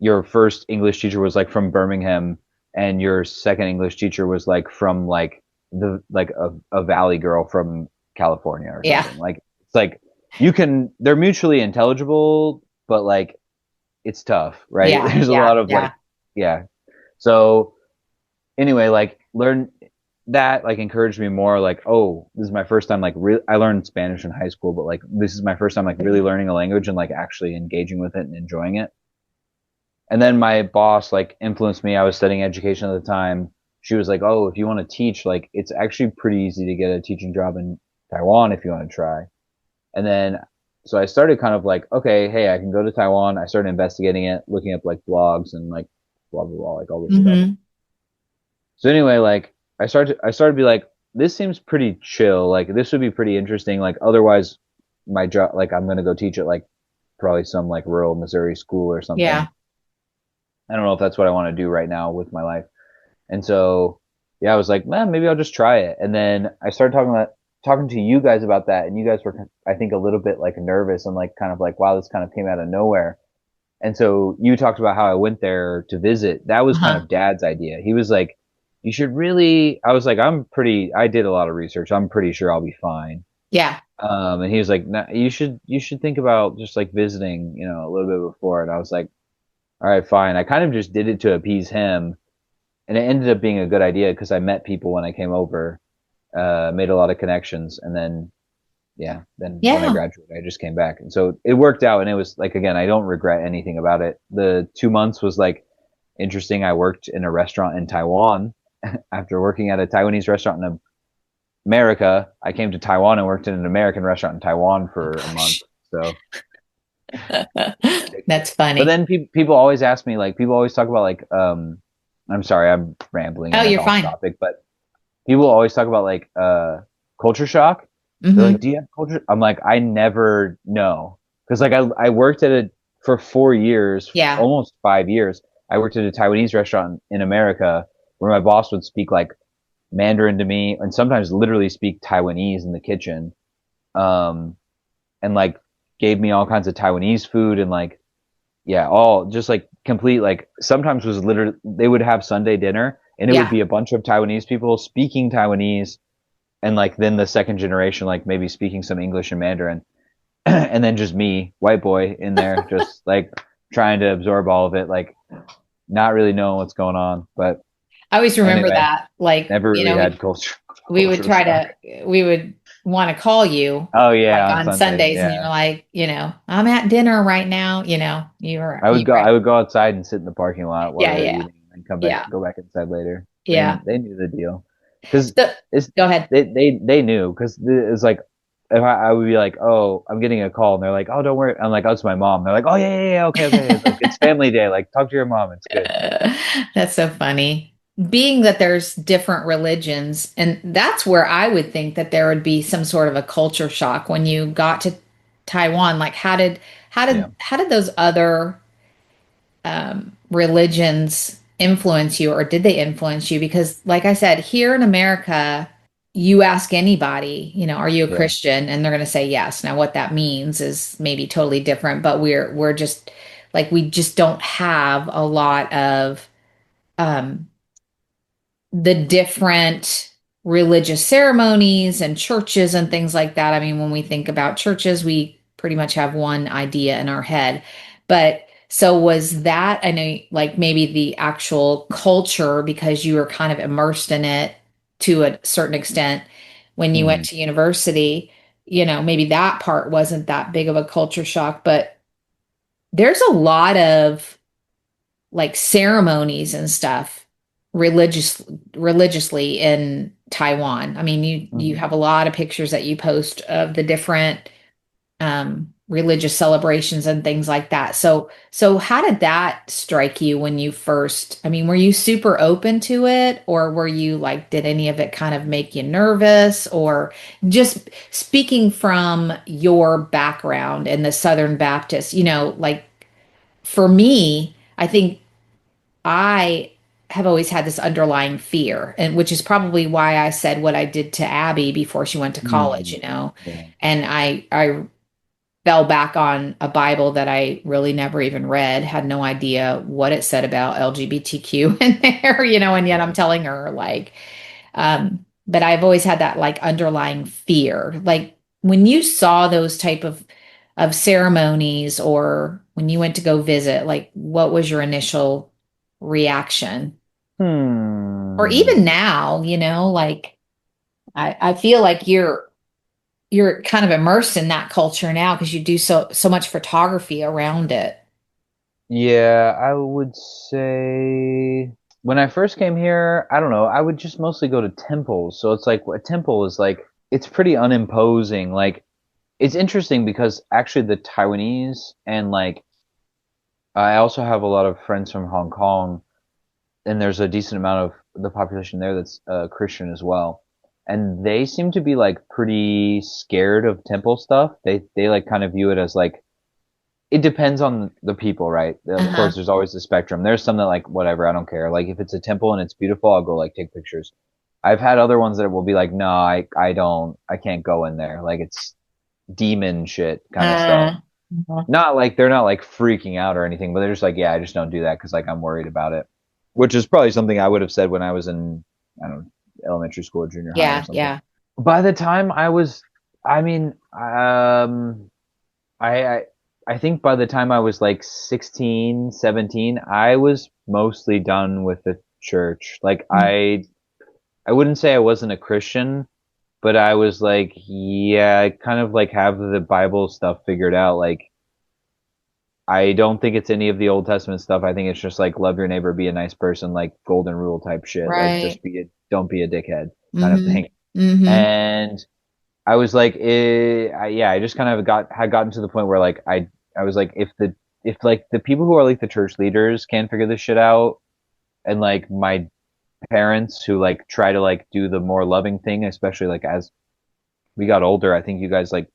your first English teacher was like from Birmingham, and your second English teacher was like from like a valley girl from California or Yeah. something. Like it's like they're mutually intelligible, but like it's tough, right? Yeah. There's a Yeah. lot of like, Yeah. yeah. So anyway, like learn that like encouraged me more like, oh, this is my first time like I learned Spanish in high school, but like this is my first time like really learning a language and like actually engaging with it and enjoying it. And then my boss like influenced me. I was studying education at the time. She was like, "Oh, if you want to teach, like it's actually pretty easy to get a teaching job in Taiwan if you want to try." And then so I started kind of like, okay, hey, I can go to Taiwan. I started investigating it, looking up like blogs and like blah blah blah, like all this stuff. Hmm. So anyway, like I started to be like, this seems pretty chill. Like this would be pretty interesting. Like otherwise, my job, like I'm gonna go teach at like probably some like rural Missouri school or something. Yeah. I don't know if that's what I want to do right now with my life. And so, yeah, I was like, man, maybe I'll just try it. And then I started talking to you guys about that, and you guys were, I think, a little bit like nervous and like kind of like, wow, this kind of came out of nowhere. And so you talked about how I went there to visit. That was kind Uh-huh. of Dad's idea. He was like, you should really. I was like, I did a lot of research. I'm pretty sure I'll be fine. Yeah. And he was like, no, you should think about just like visiting, a little bit before. And I was like, all right, fine. I kind of just did it to appease him, and it ended up being a good idea because I met people when I came over, made a lot of connections, and then yeah, then when I Yeah. graduated, I just came back, and so it worked out, and it was like again, I don't regret anything about it. The 2 months was like interesting. I worked in a restaurant in Taiwan after working at a Taiwanese restaurant in America. I came to Taiwan and worked in an American restaurant in Taiwan Oh, for a month. gosh. So That's but funny. then people always ask me, like, people always talk about, like, I'm sorry, I'm rambling Oh, and, like, you're off fine. topic, but people always talk about, like, culture shock. They're like, Hmm. do you have culture? I'm like, I never know. Because, like, I worked for 4 years, Yeah. almost 5 years. I worked at a Taiwanese restaurant in America where my boss would speak, like, Mandarin to me and sometimes literally speak Taiwanese in the kitchen. Um, and, like, gave me all kinds of Taiwanese food and, like, yeah, all just like complete, like sometimes was literally they would have Sunday dinner and it would Yeah. be a bunch of Taiwanese people speaking Taiwanese and like then the second generation like maybe speaking some English and Mandarin and then just me, white boy in there just like trying to absorb all of it, like not really knowing what's going on. But I always remember anyway, that. Like, never really had culture we would culture try shock. to, we would want to call you Oh like yeah, on on Sundays, Sundays and you're yeah. like, I'm at dinner right now. You were, I would go outside and sit in the parking lot while yeah, they were yeah, eating and come back, yeah, go back inside later. yeah. They knew the deal because So, it's go ahead. they knew because it's like if I would be like, oh, I'm getting a call, and they're like, oh, don't worry. I'm like, oh, it's my mom. They're like, oh yeah, yeah, yeah, okay, okay. It's like it's family day. Like talk to your mom. It's good. That's so funny. Being that there's different religions, and that's where I would think that there would be some sort of a culture shock when you got to Taiwan. Like, Yeah. how did those other religions influence you, or did they influence you? Because, like I said, here in America, you ask anybody, are you a Yeah. Christian? And they're going to say yes. Now, what that means is maybe totally different, but we're just like we just don't have a lot of um, the different religious ceremonies and churches and things like that. I mean, when we think about churches, we pretty much have one idea in our head. But so was that, I know, like maybe the actual culture, because you were kind of immersed in it to a certain extent when you went Hmm. to university, maybe that part wasn't that big of a culture shock, but there's a lot of like ceremonies and stuff religiously in Taiwan. I mean, you Hmm. have a lot of pictures that you post of the different religious celebrations and things like that. So how did that strike you when you first? I mean, were you super open to it, or were you like, did any of it kind of make you nervous, or just speaking from your background in the Southern Baptist, like for me, I think I have always had this underlying fear, and which is probably why I said what I did to Abby before she went to college, Hmm. Yeah. And I fell back on a Bible that I really never even read, had no idea what it said about LGBTQ in there, and yet I'm Yeah. telling her like but I've always had that like underlying fear. Like when you saw those type of ceremonies, or when you went to go visit, like what was your initial reaction? Or Hmm. even now, like I feel like you're kind of immersed in that culture now because you do so much photography around it. Yeah, I would say when I first came here, I don't know, I would just mostly go to temples. So it's like a temple is like it's pretty unimposing. Like it's interesting because actually the Taiwanese and like I also have a lot of friends from Hong Kong, and there's a decent amount of the population there that's Christian as well. And they seem to be like pretty scared of temple stuff. They like kind of view it as like it depends on the people, right? Of Uh-huh. course, there's always the spectrum. There's some that like whatever, I don't care. Like if it's a temple and it's beautiful, I'll go like take pictures. I've had other ones that will be like, no, I don't, I can't go in there. Like it's demon shit kind of stuff. Uh, mhm. Not like they're not like freaking out or anything, but they're just like, yeah, I just don't do that because like I'm worried about it. Which is probably something I would have said when I was in, I don't know, elementary school or junior high or Yeah, something. yeah. By the time I was, I mean, I, I I think by the time I was like 16, 17, I was mostly done with the church. Like Mm. I wouldn't say I wasn't a Christian, but I was like, yeah, I kind of like have the Bible stuff figured out. Like I don't think it's any of the Old Testament stuff. I think it's just like love your neighbor, be a nice person, like golden rule type shit. Like Right. just be a don't be a dickhead kind of Mm-hmm. thing. Mm-hmm. And I was like, yeah, I just kind of had gotten to the point where like I was like, if like the people who are like the church leaders can't figure this shit out, and like my parents who like try to like do the more loving thing, especially like as we got older, I think you guys like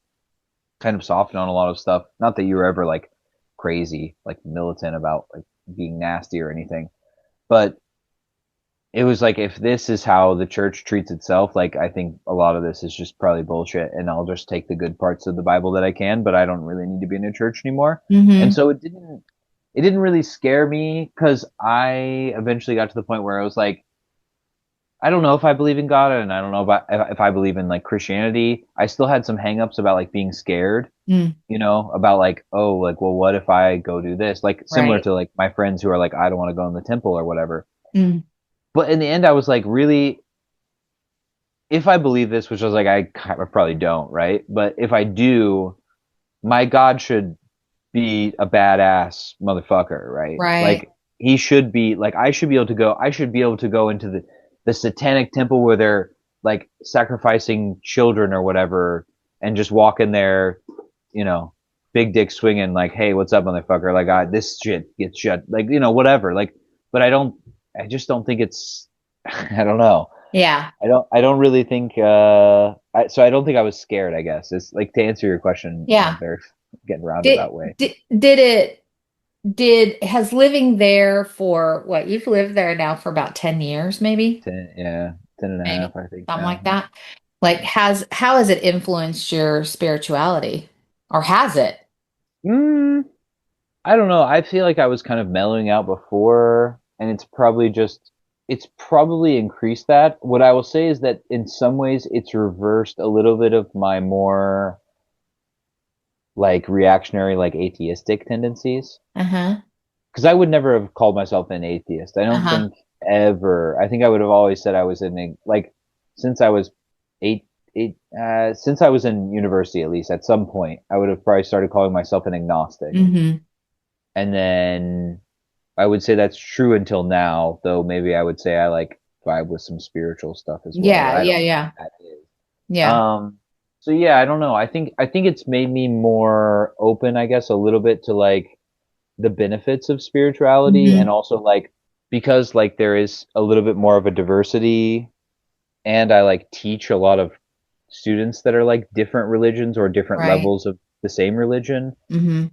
kind of softened on a lot of stuff. Not that you were ever like crazy, like militant about like being nasty or anything, but it was like if this is how the church treats itself, like I think a lot of this is just probably bullshit, and I'll just take the good parts of the Bible that I can, but I don't really need to be in a church anymore. And Mm-hmm. so it didn't really scare me because I eventually got to the point where I was like, I don't know if I believe in God, and I don't know about if I believe in like Christianity. I still had some hangups about like being scared, Mm. about like, oh, like, well, what if I go do this? Like similar Right. to like my friends who are like, I don't want to go in the temple or whatever. Mm. But in the end, I was like, really, if I believe this, which I was like, I probably don't, right? But if I do, my God should be a badass motherfucker, right? Right. Like he should be like I should be able to go into the satanic temple where they're like sacrificing children or whatever and just walk in there, you know, big dick swinging like, hey, what's up, motherfucker? Like, this shit gets shut, like, whatever. Like, but I just don't think it's, I don't know. Yeah. I don't really think, so I don't think I was scared, I guess. It's like to answer your question in a Yeah. very getting Did roundabout way. did it has living there for what you've lived there now for about 10 years, maybe? 10, yeah, 10 and a Maybe half, I think something now. like that. Like how has it influenced your spirituality? Or has it? Mm, I don't know. I feel like I was kind of mellowing out before, and it's probably increased that. What I will say is that in some ways it's reversed a little bit of my more like reactionary, like atheistic tendencies. Uh-huh. Because I would never have called myself an atheist. I don't Uh-huh. think ever. I think I would have always said I was like since I was eight, since I was in university at least at some point, I would have probably started calling myself an agnostic. Hmm. And then I would say that's true until now, though maybe I would say I like vibe with some spiritual stuff as well, but Yeah, I yeah, don't know yeah. what that is. Yeah. So yeah, I don't know. I think it's made me more open, I guess, a little bit to like the benefits of spirituality, and Hmm. also like because like there is a little bit more of a diversity, and I like teach a lot of students that are like different religions or different Right. levels of the same religion, Hmm.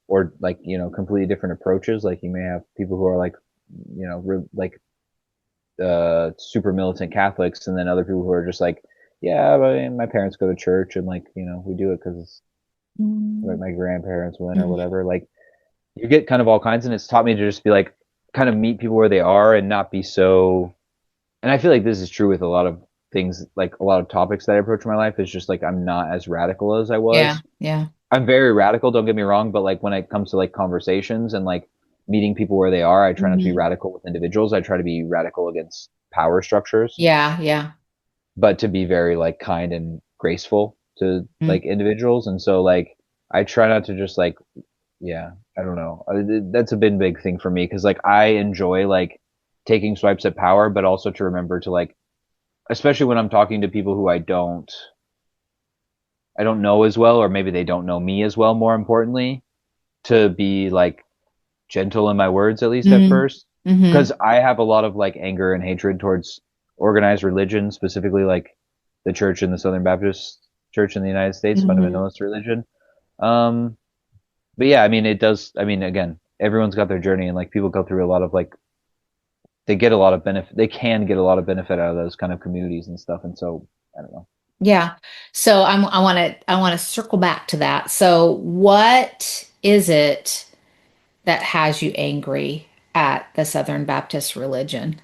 or like completely different approaches. Like you may have people who are like like super militant Catholics, and then other people who are just like, yeah, but my parents go to church, and like we do it because like my grandparents went or Hmm. whatever. Like you get kind of all kinds, and it's taught me to just be like kind of meet people where they are and not be so. And I feel like this is true with a lot of things, like a lot of topics that I approach in my life is just like I'm not as radical as I Yeah, was. yeah. I'm very radical, don't get me wrong, but like when it comes to like conversations and like meeting people where they are, I try not to be Hmm. radical with individuals. I try to be radical against power structures, Yeah, yeah. but to be very like kind and graceful to Mm. like individuals. And so like I try not to just like, yeah. I don't know. That's a big thing for me because like I enjoy like taking swipes at power, but also to remember to like, especially when I'm talking to people who I don't know as well, or maybe they don't know me as well. More importantly, to be like gentle in my words at least at Mm, first, hmm because I have a lot of like anger and hatred towards organized religion, specifically like the church in the Southern Baptist Church in the United States, hmm fundamentalist religion. Um, but yeah, I mean, it does. I mean, again, everyone's got their journey, and like people go through a lot of like they get a lot of benefit. They can get a lot of benefit out of those kind of communities and stuff. And so I don't know. Yeah. So I want to circle back to that. So what is it that has you angry at the Southern Baptist religion?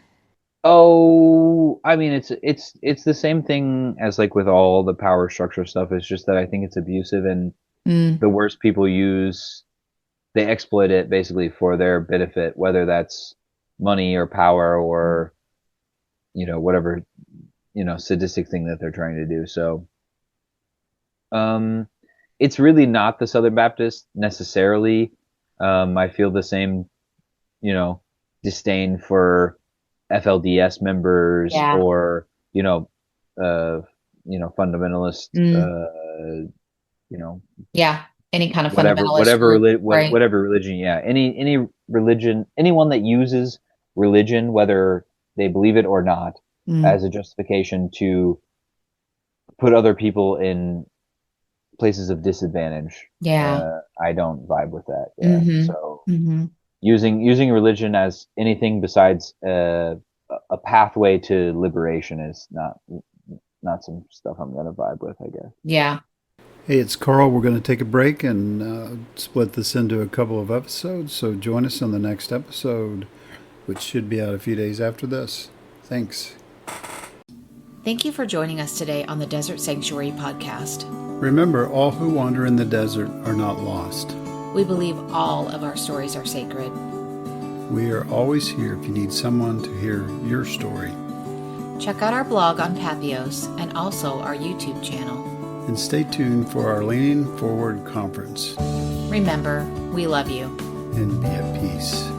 Oh, I mean, it's the same thing as like with all the power structure stuff. It's just that I think it's abusive, and Mm, the worst people use they exploit it basically for their benefit, whether that's money or power or whatever sadistic thing that they're trying to do. So um, it's really not the Southern Baptist necessarily. I feel the same you know, disdain for FLDS members yeah. or, uh, fundamentalist, Mm, you know, yeah. Any kind of whatever, fundamentalist group, right? whatever religion. Yeah. Any religion, anyone that uses religion, whether they believe it or not, Mm, as a justification to put other people in places of disadvantage. yeah. I don't vibe with that. Yeah. hmm So, hmm using religion as anything besides a pathway to liberation is not some stuff I'm gonna vibe with, I guess. Yeah. Hey, it's Carl. We're going to take a break and split this into a couple of episodes. So join us on the next episode, which should be out a few days after this. Thanks. Thank you for joining us today on the Desert Sanctuary podcast. Remember, all who wander in the desert are not lost. We believe all of our stories are sacred. We are always here if you need someone to hear your story. Check out our blog on Pathos and also our YouTube channel. And stay tuned for our Leaning Forward conference. Remember, we love you. And be at peace.